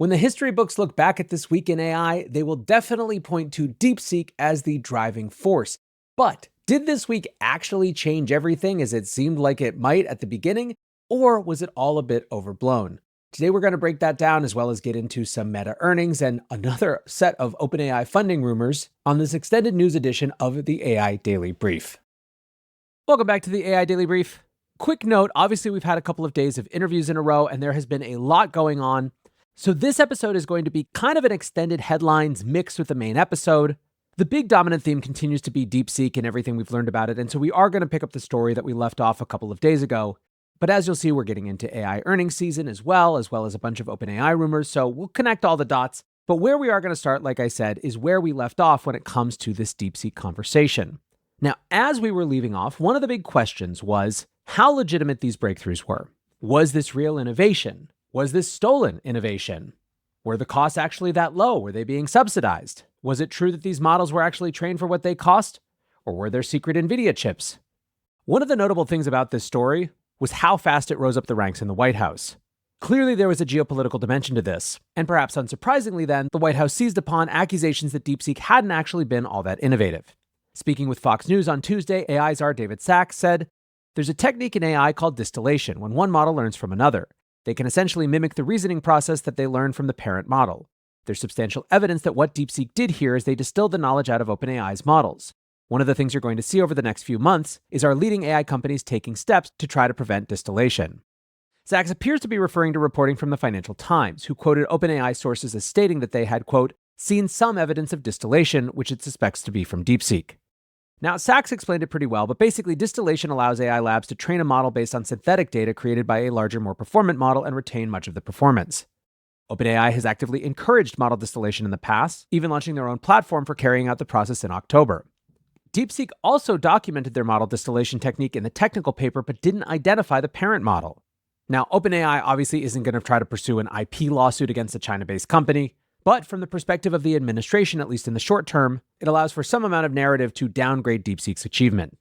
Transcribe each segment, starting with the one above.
When the history books look back at this week in AI, they will definitely point to DeepSeek as the driving force. But did this week actually change everything as it seemed like it might at the beginning, or was it all a bit overblown? Today we're going to break that down as well as get into some meta earnings and another set of OpenAI funding rumors on this extended news edition of the AI Daily Brief. Welcome back to the AI Daily Brief. Quick note, obviously we've had a couple of days of interviews in a row and there has been a lot going on. So this episode is going to be kind of an extended headlines mixed with the main episode. The big dominant theme continues to be DeepSeek and everything we've learned about it, and so we are going to pick up the story that we left off a couple of days ago. But as you'll see, we're getting into AI earnings season as well as a bunch of OpenAI rumors, so we'll connect all the dots. But where we are going to start, like I said, is where we left off when it comes to this DeepSeek conversation. Now, as we were leaving off, one of the big questions was how legitimate these breakthroughs were. Was this real innovation? Was this stolen innovation? Were the costs actually that low? Were they being subsidized? Was it true that these models were actually trained for what they cost? Or were there secret NVIDIA chips? One of the notable things about this story was how fast it rose up the ranks in the White House. Clearly, there was a geopolitical dimension to this, and perhaps unsurprisingly then, the White House seized upon accusations that DeepSeek hadn't actually been all that innovative. Speaking with Fox News on Tuesday, AI czar David Sacks said, "There's a technique in AI called distillation, when one model learns from another. They can essentially mimic the reasoning process that they learned from the parent model. There's substantial evidence that what DeepSeek did here is they distilled the knowledge out of OpenAI's models. One of the things you're going to see over the next few months is our leading AI companies taking steps to try to prevent distillation." Sacks appears to be referring to reporting from the Financial Times, who quoted OpenAI sources as stating that they had, quote, seen some evidence of distillation, which it suspects to be from DeepSeek. Now, Sacks explained it pretty well, but basically distillation allows AI labs to train a model based on synthetic data created by a larger, more performant model and retain much of the performance. OpenAI has actively encouraged model distillation in the past, even launching their own platform for carrying out the process in October. DeepSeek also documented their model distillation technique in the technical paper, but didn't identify the parent model. Now, OpenAI obviously isn't going to try to pursue an IP lawsuit against a China-based company, but from the perspective of the administration, at least in the short term, it allows for some amount of narrative to downgrade DeepSeek's achievement.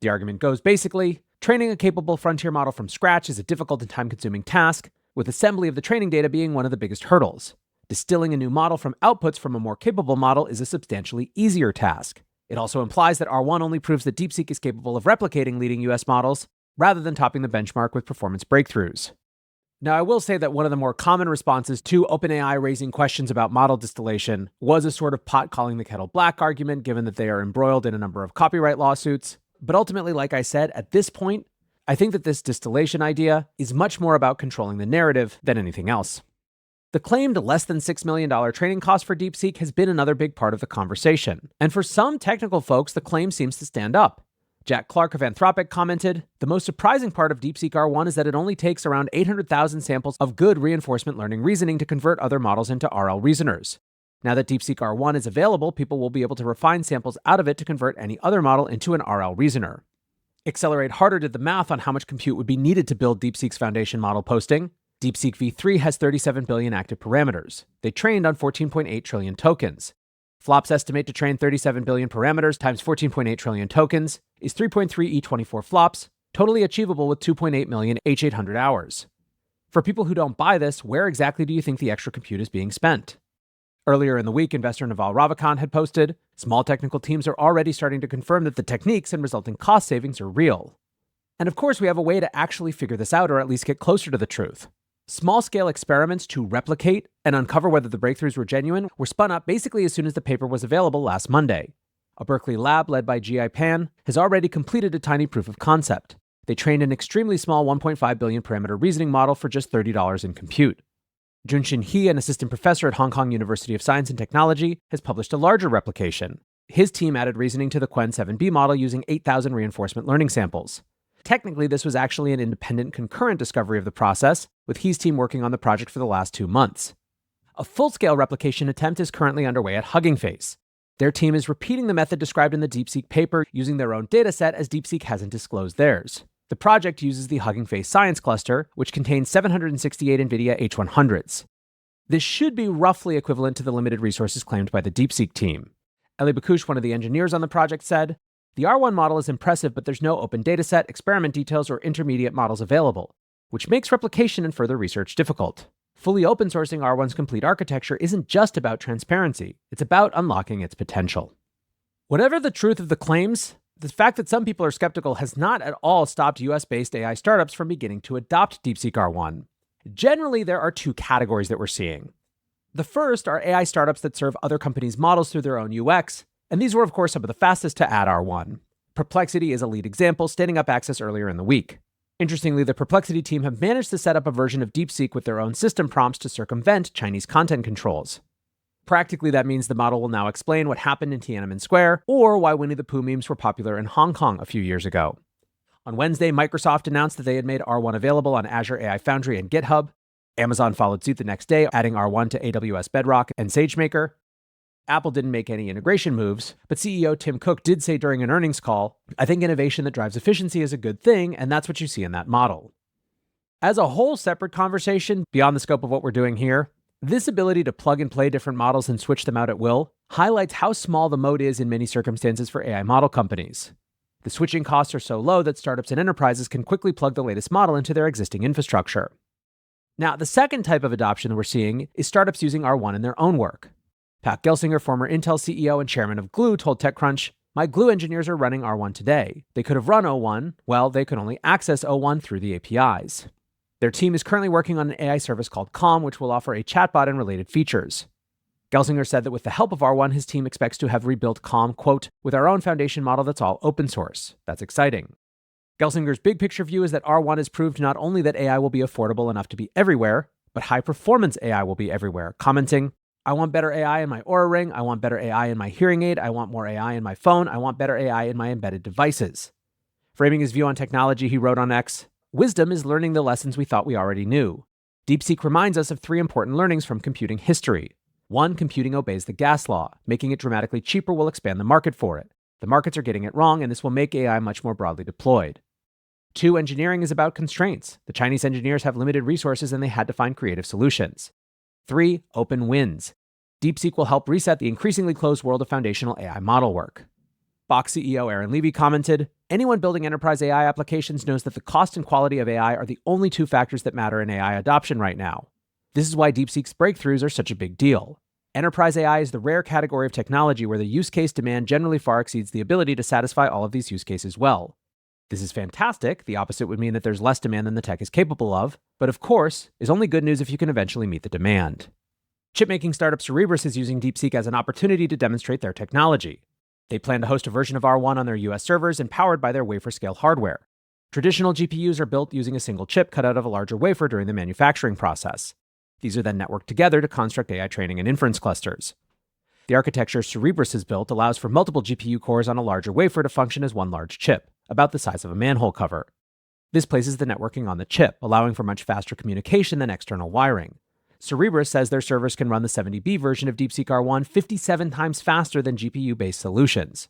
The argument goes basically, training a capable frontier model from scratch is a difficult and time-consuming task, with assembly of the training data being one of the biggest hurdles. Distilling a new model from outputs from a more capable model is a substantially easier task. It also implies that R1 only proves that DeepSeek is capable of replicating leading US models, rather than topping the benchmark with performance breakthroughs. Now, I will say that one of the more common responses to OpenAI raising questions about model distillation was a sort of pot calling the kettle black argument, given that they are embroiled in a number of copyright lawsuits. But ultimately, like I said, at this point, I think that this distillation idea is much more about controlling the narrative than anything else. The claimed less than $6 million training cost for DeepSeek has been another big part of the conversation. And for some technical folks, the claim seems to stand up. Jack Clark of Anthropic commented, "The most surprising part of DeepSeek R1 is that it only takes around 800,000 samples of good reinforcement learning reasoning to convert other models into RL reasoners. Now that DeepSeek R1 is available, people will be able to refine samples out of it to convert any other model into an RL reasoner." Accelerate Harder did the math on how much compute would be needed to build DeepSeek's foundation model, posting, "DeepSeek v3 has 37 billion active parameters. They trained on 14.8 trillion tokens. Flops estimate to train 37 billion parameters times 14.8 trillion tokens is 3.3 E24 flops, totally achievable with 2.8 million H800 hours. For people who don't buy this, where exactly do you think the extra compute is being spent?" Earlier in the week, investor Naval Ravikant had posted, "Small technical teams are already starting to confirm that the techniques and resulting cost savings are real." And of course, we have a way to actually figure this out, or at least get closer to the truth. Small-scale experiments to replicate and uncover whether the breakthroughs were genuine were spun up basically as soon as the paper was available last Monday. A Berkeley lab led by G.I. Pan has already completed a tiny proof of concept. They trained an extremely small 1.5 billion parameter reasoning model for just $30 in compute. Junshin He, an assistant professor at Hong Kong University of Science and Technology, has published a larger replication. His team added reasoning to the Quen 7b model using 8,000 reinforcement learning samples. Technically, this was actually an independent concurrent discovery of the process, with He's team working on the project for the last 2 months. A full-scale replication attempt is currently underway at Hugging Face. Their team is repeating the method described in the DeepSeek paper using their own dataset, as DeepSeek hasn't disclosed theirs. The project uses the Hugging Face Science Cluster, which contains 768 NVIDIA H100s. This should be roughly equivalent to the limited resources claimed by the DeepSeek team. Eli Bakush, one of the engineers on the project, said, "The R1 model is impressive, but there's no open dataset, experiment details, or intermediate models available, which makes replication and further research difficult. Fully open sourcing R1's complete architecture isn't just about transparency, it's about unlocking its potential. Whatever the truth of the claims, the fact that some people are skeptical has not at all stopped US-based AI startups from beginning to adopt DeepSeek R1. Generally, there are two categories that we're seeing. The first are AI startups that serve other companies' models through their own UX, and these were, of course, some of the fastest to add R1. Perplexity is a lead example, standing up access earlier in the week. Interestingly, the Perplexity team have managed to set up a version of DeepSeek with their own system prompts to circumvent Chinese content controls. Practically, that means the model will now explain what happened in Tiananmen Square, or why Winnie the Pooh memes were popular in Hong Kong a few years ago. On Wednesday, Microsoft announced that they had made R1 available on Azure AI Foundry and GitHub. Amazon followed suit the next day, adding R1 to AWS Bedrock and SageMaker. Apple didn't make any integration moves, but CEO Tim Cook did say during an earnings call, "I think innovation that drives efficiency is a good thing, and that's what you see in that model." As a whole separate conversation, beyond the scope of what we're doing here, this ability to plug and play different models and switch them out at will highlights how small the moat is in many circumstances for AI model companies. The switching costs are so low that startups and enterprises can quickly plug the latest model into their existing infrastructure. Now, the second type of adoption that we're seeing is startups using R1 in their own work. Pat Gelsinger, former Intel CEO and chairman of Glue, told TechCrunch, "My Glue engineers are running R1 today. They could have run O1. Well, they could only access O1 through the APIs. Their team is currently working on an AI service called Calm, which will offer a chatbot and related features." Gelsinger said that with the help of R1, his team expects to have rebuilt Calm, quote, "with our own foundation model that's all open source. That's exciting." Gelsinger's big picture view is that R1 has proved not only that AI will be affordable enough to be everywhere, but high-performance AI will be everywhere, commenting, "I want better AI in my Oura Ring, I want better AI in my hearing aid, I want more AI in my phone, I want better AI in my embedded devices." Framing his view on technology, he wrote on X, "Wisdom is learning the lessons we thought we already knew. DeepSeek reminds us of three important learnings from computing history. 1, computing obeys the gas law. Making it dramatically cheaper will expand the market for it. The markets are getting it wrong, and this will make AI much more broadly deployed. 2, engineering is about constraints. The Chinese engineers have limited resources and they had to find creative solutions. 3, open wins. DeepSeek will help reset the increasingly closed world of foundational AI model work." Box CEO Aaron Levy commented, "Anyone building enterprise AI applications knows that the cost and quality of AI are the only two factors that matter in AI adoption right now. This is why DeepSeek's breakthroughs are such a big deal. Enterprise AI is the rare category of technology where the use case demand generally far exceeds the ability to satisfy all of these use cases well. This is fantastic. The opposite would mean that there's less demand than the tech is capable of, but of course, is only good news if you can eventually meet the demand." Chip-making startup Cerebras is using DeepSeek as an opportunity to demonstrate their technology. They plan to host a version of R1 on their US servers and powered by their wafer-scale hardware. Traditional GPUs are built using a single chip cut out of a larger wafer during the manufacturing process. These are then networked together to construct AI training and inference clusters. The architecture Cerebras has built allows for multiple GPU cores on a larger wafer to function as one large chip, about the size of a manhole cover. This places the networking on the chip, allowing for much faster communication than external wiring. Cerebras says their servers can run the 70B version of DeepSeek R1 57 times faster than GPU-based solutions.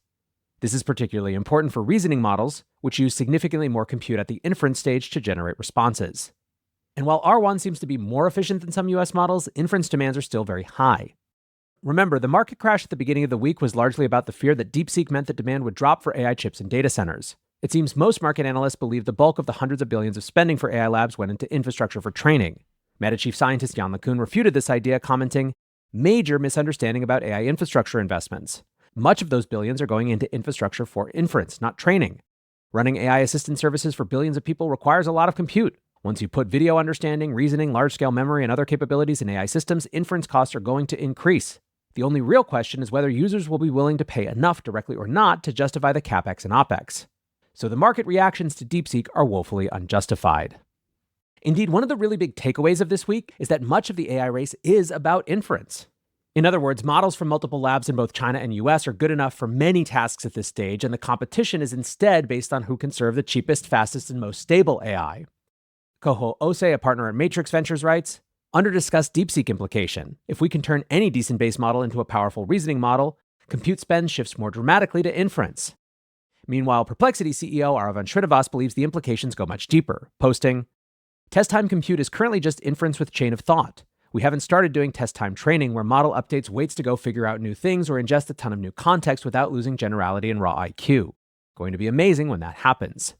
This is particularly important for reasoning models, which use significantly more compute at the inference stage to generate responses. And while R1 seems to be more efficient than some US models, inference demands are still very high. Remember, the market crash at the beginning of the week was largely about the fear that DeepSeek meant that demand would drop for AI chips in data centers. It seems most market analysts believe the bulk of the hundreds of billions of spending for AI labs went into infrastructure for training. Meta chief scientist Jan LeCun refuted this idea, commenting, "Major misunderstanding about AI infrastructure investments. Much of those billions are going into infrastructure for inference, not training. Running AI assistant services for billions of people requires a lot of compute. Once you put video understanding, reasoning, large-scale memory, and other capabilities in AI systems, inference costs are going to increase. The only real question is whether users will be willing to pay enough, directly or not, to justify the CapEx and OpEx. So the market reactions to DeepSeek are woefully unjustified." Indeed, one of the really big takeaways of this week is that much of the AI race is about inference. In other words, models from multiple labs in both China and US are good enough for many tasks at this stage, and the competition is instead based on who can serve the cheapest, fastest, and most stable AI. Koho Ose, a partner at Matrix Ventures, writes, "Under-discussed DeepSeek implication. If we can turn any decent base model into a powerful reasoning model, compute spend shifts more dramatically to inference." Meanwhile, Perplexity CEO Aravind Srinivas believes the implications go much deeper, posting, "Test time compute is currently just inference with chain of thought. We haven't started doing test time training where model updates waits to go figure out new things or ingest a ton of new context without losing generality and raw IQ. Going to be amazing when that happens."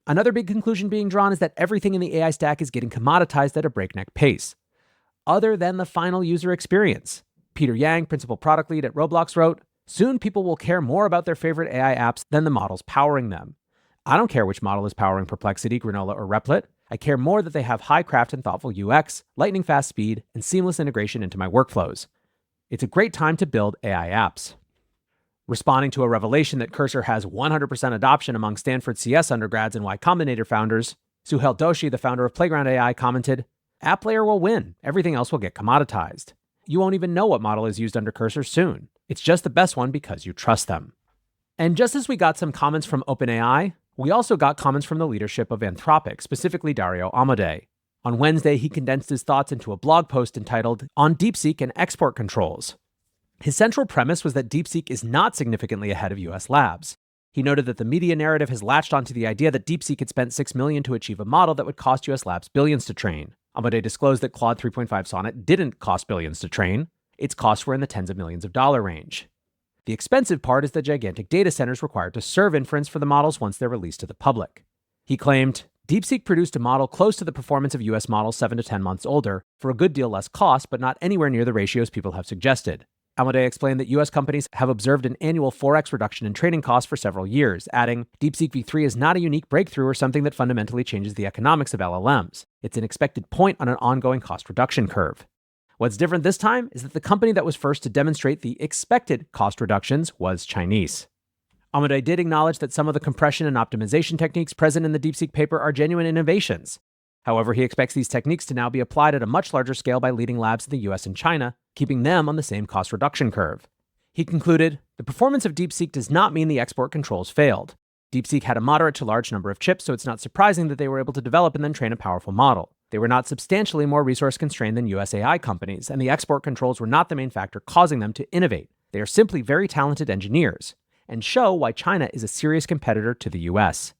Another big conclusion being drawn is that everything in the AI stack is getting commoditized at a breakneck pace. other than the final user experience. Peter Yang, principal product lead at Roblox, wrote, "Soon people will care more about their favorite AI apps than the models powering them. I don't care which model is powering Perplexity, Granola, or Replit. I care more that they have high craft and thoughtful UX, lightning fast speed, and seamless integration into my workflows. It's a great time to build AI apps." Responding to a revelation that Cursor has 100% adoption among Stanford CS undergrads and Y Combinator founders, Suhail Doshi, the founder of Playground AI, commented, "App Layer will win. Everything else will get commoditized. You won't even know what model is used under Cursor soon. It's just the best one because you trust them." And just as we got some comments from OpenAI, we also got comments from the leadership of Anthropic, specifically Dario Amodei. On Wednesday, he condensed his thoughts into a blog post entitled "On DeepSeek and Export Controls." His central premise was that DeepSeek is not significantly ahead of US labs. He noted that the media narrative has latched onto the idea that DeepSeek had spent $6 million to achieve a model that would cost US labs billions to train. Amodei disclosed that Claude 3.5 Sonnet didn't cost billions to train. Its costs were in the tens of millions of dollars range. The expensive part is the gigantic data centers required to serve inference for the models once they're released to the public. He claimed, "DeepSeek produced a model close to the performance of US models 7 to 10 months older, for a good deal less cost, but not anywhere near the ratios people have suggested." Amodei explained that US companies have observed an annual 4x reduction in training costs for several years, adding, "DeepSeek v3 is not a unique breakthrough or something that fundamentally changes the economics of LLMs. It's an expected point on an ongoing cost reduction curve." What's different this time is that the company that was first to demonstrate the expected cost reductions was Chinese. Amodei did acknowledge that some of the compression and optimization techniques present in the DeepSeek paper are genuine innovations. However, he expects these techniques to now be applied at a much larger scale by leading labs in the US and China, keeping them on the same cost reduction curve. He concluded, "The performance of DeepSeek does not mean the export controls failed. DeepSeek had a moderate to large number of chips, so it's not surprising that they were able to develop and then train a powerful model. They were not substantially more resource constrained than US AI companies, and the export controls were not the main factor causing them to innovate. They are simply very talented engineers, and show why China is a serious competitor to the US."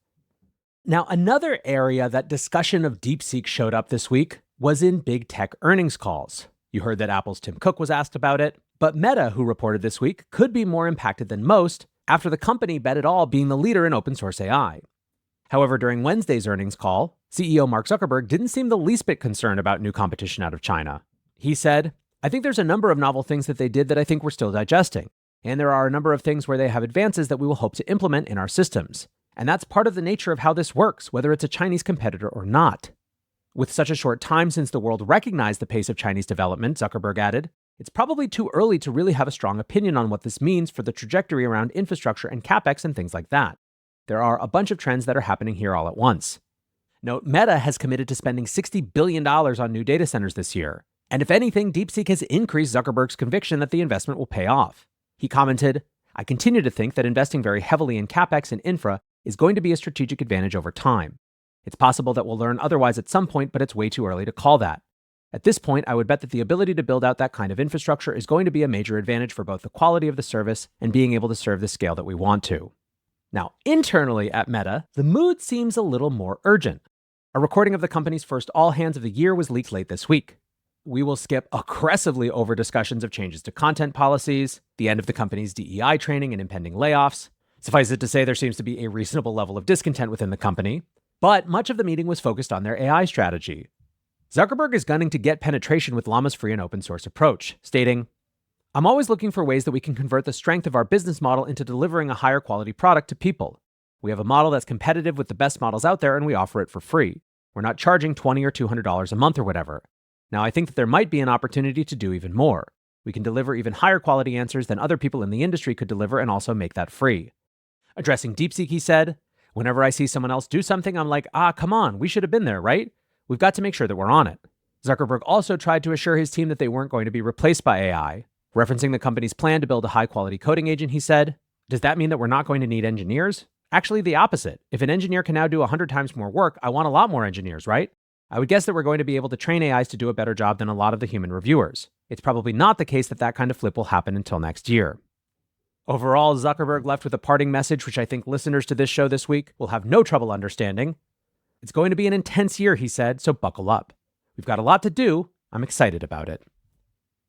Now, another area that discussion of DeepSeek showed up this week was in big tech earnings calls. You heard that Apple's Tim Cook was asked about it, but Meta, who reported this week, could be more impacted than most after the company bet it all being the leader in open source AI. However, during Wednesday's earnings call, CEO Mark Zuckerberg didn't seem the least bit concerned about new competition out of China. He said, "I think there's a number of novel things that they did that I think we're still digesting. And there are a number of things where they have advances that we will hope to implement in our systems. And that's part of the nature of how this works, whether it's a Chinese competitor or not." With such a short time since the world recognized the pace of Chinese development, Zuckerberg added, "It's probably too early to really have a strong opinion on what this means for the trajectory around infrastructure and capex and things like that. There are a bunch of trends that are happening here all at once." Note, Meta has committed to spending $60 billion on new data centers this year. And if anything, DeepSeek has increased Zuckerberg's conviction that the investment will pay off. He commented, "I continue to think that investing very heavily in capex and infra is going to be a strategic advantage over time. It's possible that we'll learn otherwise at some point, but it's way too early to call that. At this point, I would bet that the ability to build out that kind of infrastructure is going to be a major advantage for both the quality of the service and being able to serve the scale that we want to." Now, internally at Meta, the mood seems a little more urgent. A recording of the company's first all hands of the year was leaked late this week. We will skip aggressively over discussions of changes to content policies, the end of the company's DEI training and impending layoffs. Suffice it to say, there seems to be a reasonable level of discontent within the company, but much of the meeting was focused on their AI strategy. Zuckerberg is gunning to get penetration with Llama's free and open source approach, stating, "I'm always looking for ways that we can convert the strength of our business model into delivering a higher quality product to people. We have a model that's competitive with the best models out there, and we offer it for free. We're not charging $20 or $200 a month or whatever. Now, I think that there might be an opportunity to do even more. We can deliver even higher quality answers than other people in the industry could deliver and also make that free." Addressing DeepSeek, he said, "Whenever I see someone else do something, I'm like, come on, we should have been there, right? We've got to make sure that we're on it." Zuckerberg also tried to assure his team that they weren't going to be replaced by AI. Referencing the company's plan to build a high-quality coding agent, he said, "Does that mean that we're not going to need engineers? Actually, the opposite. If an engineer can now do 100 times more work, I want a lot more engineers, right? I would guess that we're going to be able to train AIs to do a better job than a lot of the human reviewers. It's probably not the case that that kind of flip will happen until next year." Overall, Zuckerberg left with a parting message, which I think listeners to this show this week will have no trouble understanding. "It's going to be an intense year," he said, "so buckle up. We've got a lot to do. I'm excited about it."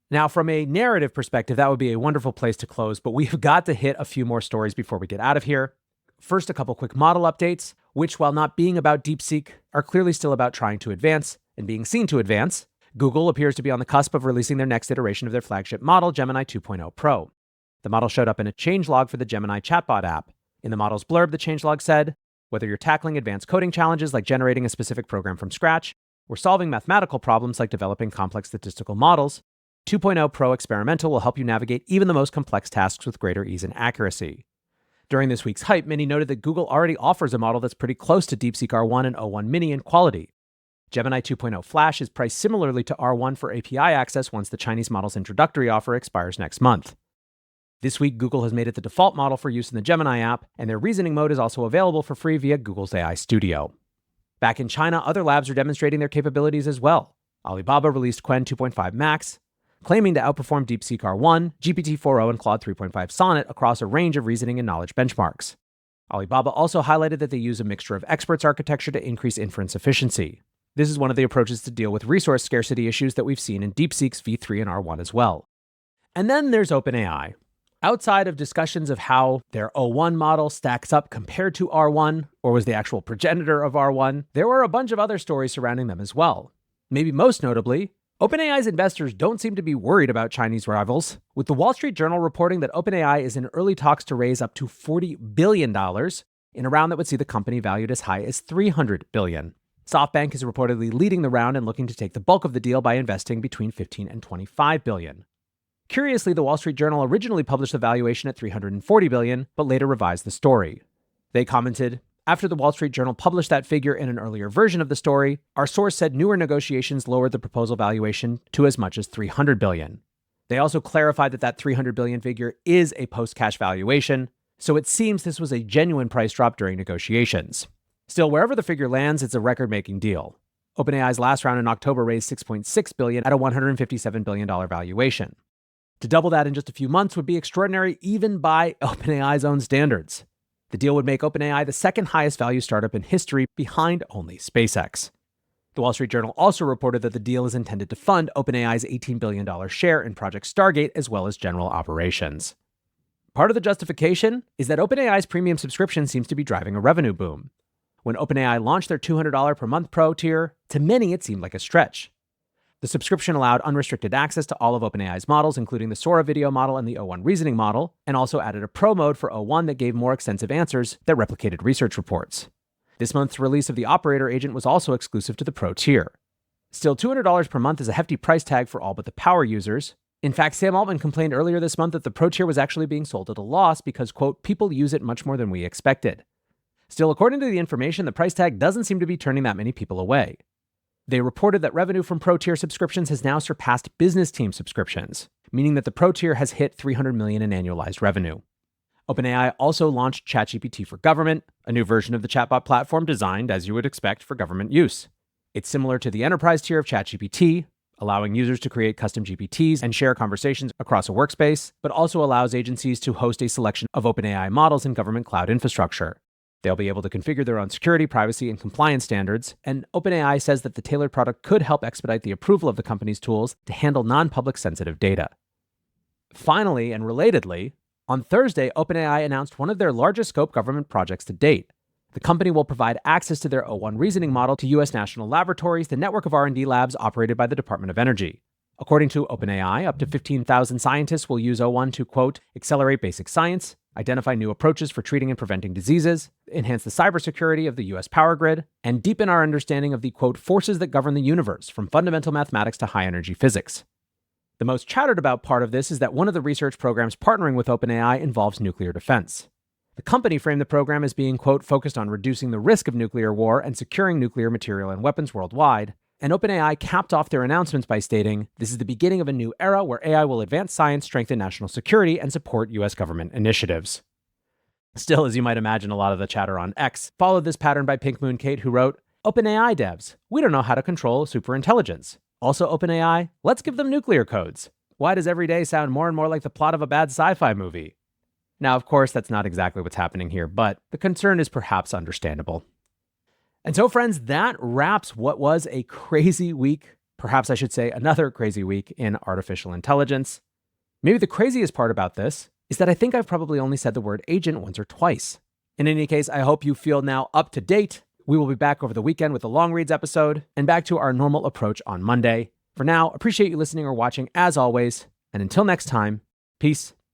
Now, from a narrative perspective, that would be a wonderful place to close, but we've got to hit a few more stories before we get out of here. First, a couple quick model updates, which, while not being about DeepSeek, are clearly still about trying to advance and being seen to advance. Google appears to be on the cusp of releasing their next iteration of their flagship model, Gemini 2.0 Pro. The model showed up in a changelog for the Gemini chatbot app. In the model's blurb, the changelog said, "Whether you're tackling advanced coding challenges like generating a specific program from scratch, or solving mathematical problems like developing complex statistical models, 2.0 Pro Experimental will help you navigate even the most complex tasks with greater ease and accuracy." During this week's hype, many noted that Google already offers a model that's pretty close to DeepSeek R1 and O1 Mini in quality. Gemini 2.0 Flash is priced similarly to R1 for API access once the Chinese model's introductory offer expires next month. This week, Google has made it the default model for use in the Gemini app, and their reasoning mode is also available for free via Google's AI Studio. Back in China, other labs are demonstrating their capabilities as well. Alibaba released Qwen 2.5 Max, claiming to outperform DeepSeek R1, GPT-4o, and Claude 3.5 Sonnet across a range of reasoning and knowledge benchmarks. Alibaba also highlighted that they use a mixture of experts architecture to increase inference efficiency. This is one of the approaches to deal with resource scarcity issues that we've seen in DeepSeek's V3 and R1 as well. And then there's OpenAI. Outside of discussions of how their O1 model stacks up compared to R1, or was the actual progenitor of R1, there were a bunch of other stories surrounding them as well. Maybe most notably, OpenAI's investors don't seem to be worried about Chinese rivals, with the Wall Street Journal reporting that OpenAI is in early talks to raise up to $40 billion in a round that would see the company valued as high as $300 billion. SoftBank is reportedly leading the round and looking to take the bulk of the deal by investing between $15 and $25 billion. Curiously, the Wall Street Journal originally published the valuation at $340 billion, but later revised the story. They commented, "After the Wall Street Journal published that figure in an earlier version of the story, our source said newer negotiations lowered the proposal valuation to as much as $300 billion. They also clarified that that $300 billion figure is a post-cash valuation, so it seems this was a genuine price drop during negotiations. Still, wherever the figure lands, it's a record-making deal. OpenAI's last round in October raised $6.6 billion at a $157 billion valuation. To double that in just a few months would be extraordinary even by OpenAI's own standards. The deal would make OpenAI the second highest value startup in history, behind only SpaceX. The Wall Street Journal also reported that the deal is intended to fund OpenAI's $18 billion share in Project Stargate, as well as general operations. Part of the justification is that OpenAI's premium subscription seems to be driving a revenue boom. When OpenAI launched their $200 per month Pro tier, to many it seemed like a stretch. The subscription allowed unrestricted access to all of OpenAI's models, including the Sora video model and the O1 reasoning model, and also added a pro mode for O1 that gave more extensive answers that replicated research reports. This month's release of the operator agent was also exclusive to the Pro tier. Still, $200 per month is a hefty price tag for all but the power users. In fact, Sam Altman complained earlier this month that the Pro tier was actually being sold at a loss because, quote, "people use it much more than we expected." Still, according to the information, the price tag doesn't seem to be turning that many people away. They reported that revenue from Pro tier subscriptions has now surpassed business team subscriptions, meaning that the Pro tier has hit $300 million in annualized revenue. OpenAI also launched ChatGPT for Government, a new version of the chatbot platform designed, as you would expect, for government use. It's similar to the enterprise tier of ChatGPT, allowing users to create custom GPTs and share conversations across a workspace, but also allows agencies to host a selection of OpenAI models in government cloud infrastructure. They'll be able to configure their own security, privacy, and compliance standards, and OpenAI says that the tailored product could help expedite the approval of the company's tools to handle non-public sensitive data. Finally, and relatedly, on Thursday, OpenAI announced one of their largest scope government projects to date. The company will provide access to their O1 reasoning model to U.S. national laboratories, the network of R&D labs operated by the Department of Energy. According to OpenAI, up to 15,000 scientists will use O1 to, quote, "accelerate basic science, identify new approaches for treating and preventing diseases, enhance the cybersecurity of the U.S. power grid, and deepen our understanding of the, quote, forces that govern the universe, from fundamental mathematics to high-energy physics." The most chattered about part of this is that one of the research programs partnering with OpenAI involves nuclear defense. The company framed the program as being, quote, focused on reducing the risk of nuclear war and securing nuclear material and weapons worldwide, and OpenAI capped off their announcements by stating, "This is the beginning of a new era where AI will advance science, strengthen national security, and support U.S. government initiatives." Still, as you might imagine, a lot of the chatter on X followed this pattern by Pink Moon Kate, who wrote, "OpenAI devs, we don't know how to control superintelligence. Also, OpenAI, let's give them nuclear codes. Why does every day sound more and more like the plot of a bad sci-fi movie?" Now, of course, that's not exactly what's happening here, but the concern is perhaps understandable. And so, friends, that wraps what was a crazy week, perhaps I should say another crazy week in artificial intelligence. Maybe the craziest part about this is that I think I've probably only said the word agent once or twice. In any case, I hope you feel now up to date. We will be back over the weekend with a long reads episode and back to our normal approach on Monday. For now, appreciate you listening or watching as always, and until next time, peace